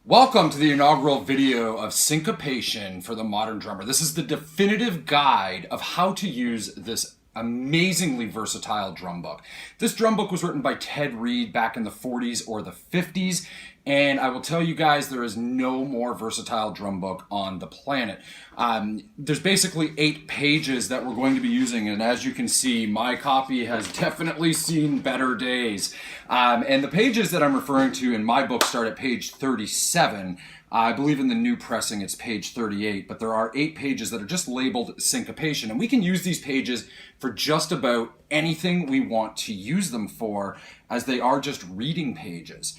Welcome to the inaugural video of Syncopation for the Modern Drummer. This is the definitive guide of how to use this amazingly versatile drum book. This drum book was written by Ted Reed back in the 40s or the 50s, and I will tell you guys there is no more versatile drum book on the planet. There's basically 8 pages that we're going to be using, and as you can see, my copy has definitely seen better days. And the pages that I'm referring to in my book start at page 37. I believe in the new pressing it's page 38, but there are 8 pages that are just labeled Syncopation, and we can use these pages for just about anything we want to use them for, as they are just reading pages.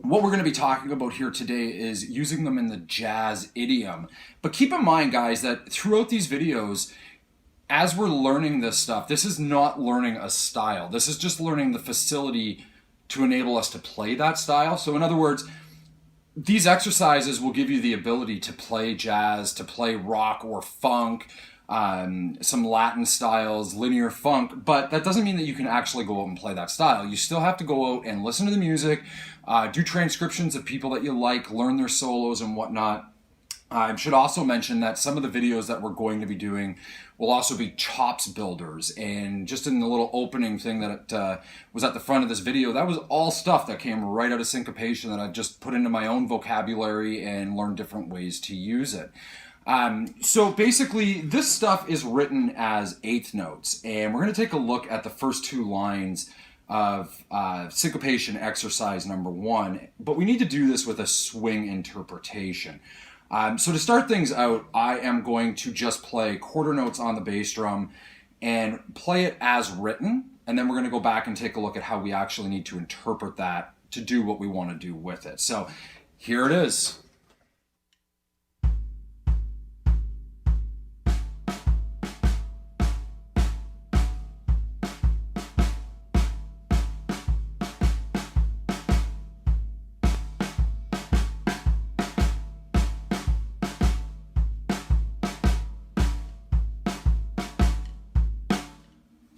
What we're going to be talking about here today is using them in the jazz idiom. But keep in mind, guys, that throughout these videos, as we're learning this stuff, this is not learning a style. This is just learning the facility to enable us to play that style. So in other words, these exercises will give you the ability to play jazz, to play rock or funk, some Latin styles, linear funk, but that doesn't mean that you can actually go out and play that style. You still have to go out and listen to the music, do transcriptions of people that you like, learn their solos and whatnot. I should also mention that some of the videos that we're going to be doing will also be chops builders, and just in the little opening thing that was at the front of this video, that was all stuff that came right out of Syncopation that I've just put into my own vocabulary and learned different ways to use it. So basically, this stuff is written as eighth notes, and we're going to take a look at the first 2 lines of Syncopation exercise number 1, but we need to do this with a swing interpretation. So to start things out, I am going to just play quarter notes on the bass drum and play it as written, and then we're going to go back and take a look at how we actually need to interpret that to do what we want to do with it. So here it is.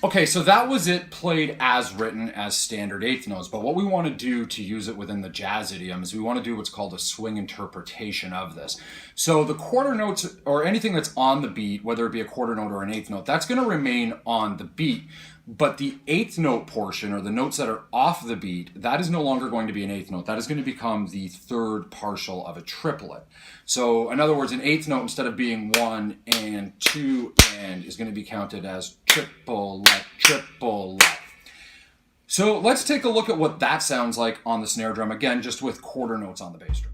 Okay, so that was it played as written as standard eighth notes, but what we want to do to use it within the jazz idiom is we want to do what's called a swing interpretation of this. So the quarter notes, or anything that's on the beat, whether it be a quarter note or an eighth note, that's going to remain on the beat, but the eighth note portion, or the notes that are off the beat, that is no longer going to be an eighth note. That is going to become the third partial of a triplet. So in other words, an eighth note, instead of being 1 and 2 and, is going to be counted as triplet, triplet. So let's take a look at what that sounds like on the snare drum, again, just with quarter notes on the bass drum.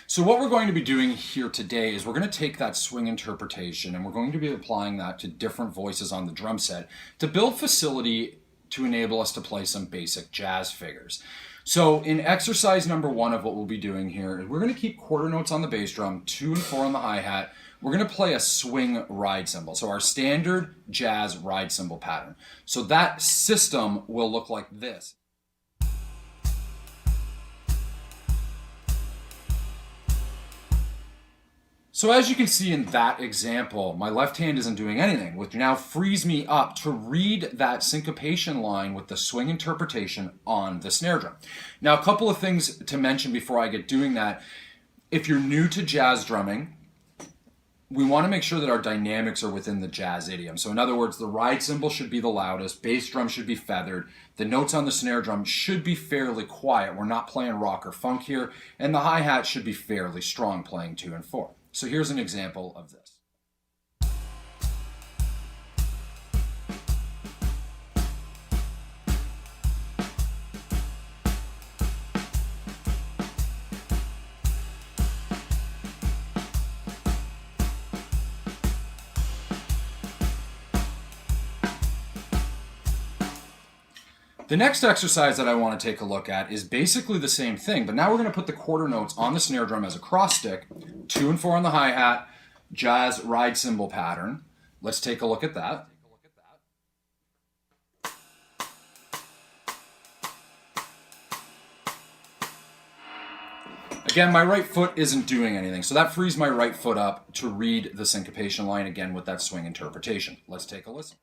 So what we're going to be doing here today is we're going to take that swing interpretation and we're going to be applying that to different voices on the drum set to build facility to enable us to play some basic jazz figures. So in exercise number 1 of what we'll be doing here, we're going to keep quarter notes on the bass drum, 2 and 4 on the hi-hat. We're going to play a swing ride cymbal, so our standard jazz ride cymbal pattern. So that system will look like this. So as you can see in that example, my left hand isn't doing anything, which now frees me up to read that syncopation line with the swing interpretation on the snare drum. Now, a couple of things to mention before I get doing that. If you're new to jazz drumming, we want to make sure that our dynamics are within the jazz idiom. So in other words, the ride cymbal should be the loudest, bass drum should be feathered, the notes on the snare drum should be fairly quiet. We're not playing rock or funk here, and the hi-hat should be fairly strong, playing 2 and 4. So here's an example of this. The next exercise that I want to take a look at is basically the same thing, but now we're going to put the quarter notes on the snare drum as a cross stick, 2 and 4 on the hi-hat, jazz ride cymbal pattern. Let's take a look at that. Again, my right foot isn't doing anything, so that frees my right foot up to read the syncopation line again with that swing interpretation. Let's take a listen.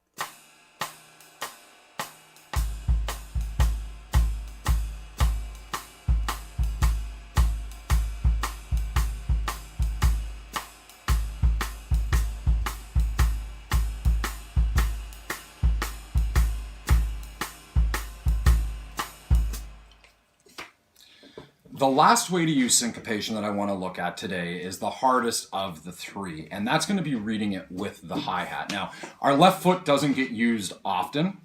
The last way to use syncopation that I want to look at today is the hardest of the three, and that's going to be reading it with the hi-hat. Now, our left foot doesn't get used often,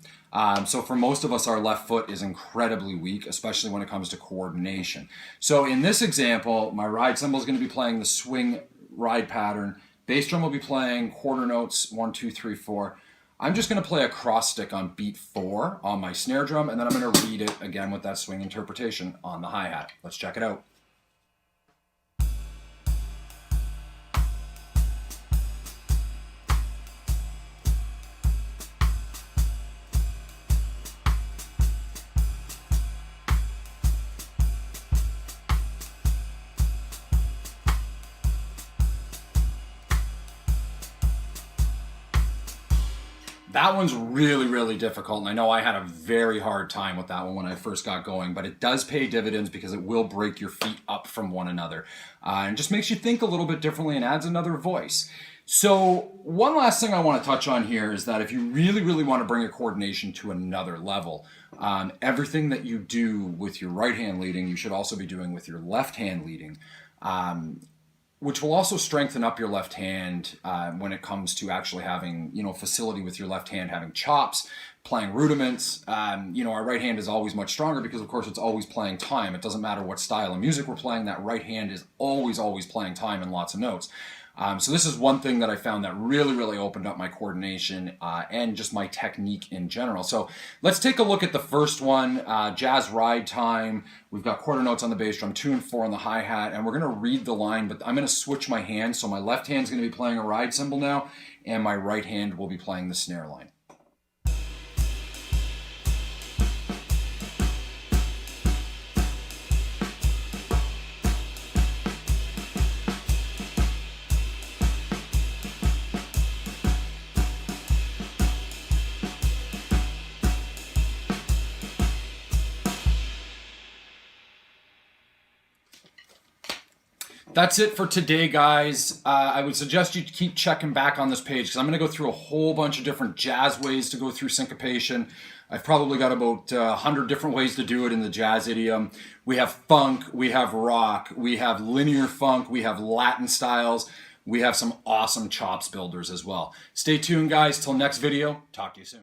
so for most of us, our left foot is incredibly weak, especially when it comes to coordination. So in this example, my ride cymbal is going to be playing the swing ride pattern, bass drum will be playing quarter notes, 1, 2, 3, 4. I'm just going to play a cross stick on beat 4 on my snare drum, and then I'm going to read it again with that swing interpretation on the hi-hat. Let's check it out. That one's really, really difficult, and I know I had a very hard time with that one when I first got going, but it does pay dividends because it will break your feet up from one another and just makes you think a little bit differently and adds another voice. So one last thing I want to touch on here is that if you really, really want to bring your coordination to another level, everything that you do with your right hand leading, you should also be doing with your left hand leading. Which will also strengthen up your left hand when it comes to actually having, facility with your left hand, having chops, playing rudiments. Our right hand is always much stronger because, of course, it's always playing time. It doesn't matter what style of music we're playing, that right hand is always, always playing time and lots of notes. So this is one thing that I found that really, really opened up my coordination and just my technique in general. So let's take a look at the first one, jazz ride time. We've got quarter notes on the bass drum, 2 and 4 on the hi-hat, and we're going to read the line, but I'm going to switch my hands. So my left hand's going to be playing a ride cymbal now, and my right hand will be playing the snare line. That's it for today, guys. I would suggest you keep checking back on this page because I'm going to go through a whole bunch of different jazz ways to go through syncopation. I've probably got about 100 different ways to do it in the jazz idiom. We have funk, we have rock, we have linear funk, we have Latin styles, we have some awesome chops builders as well. Stay tuned, guys. Till next video, talk to you soon.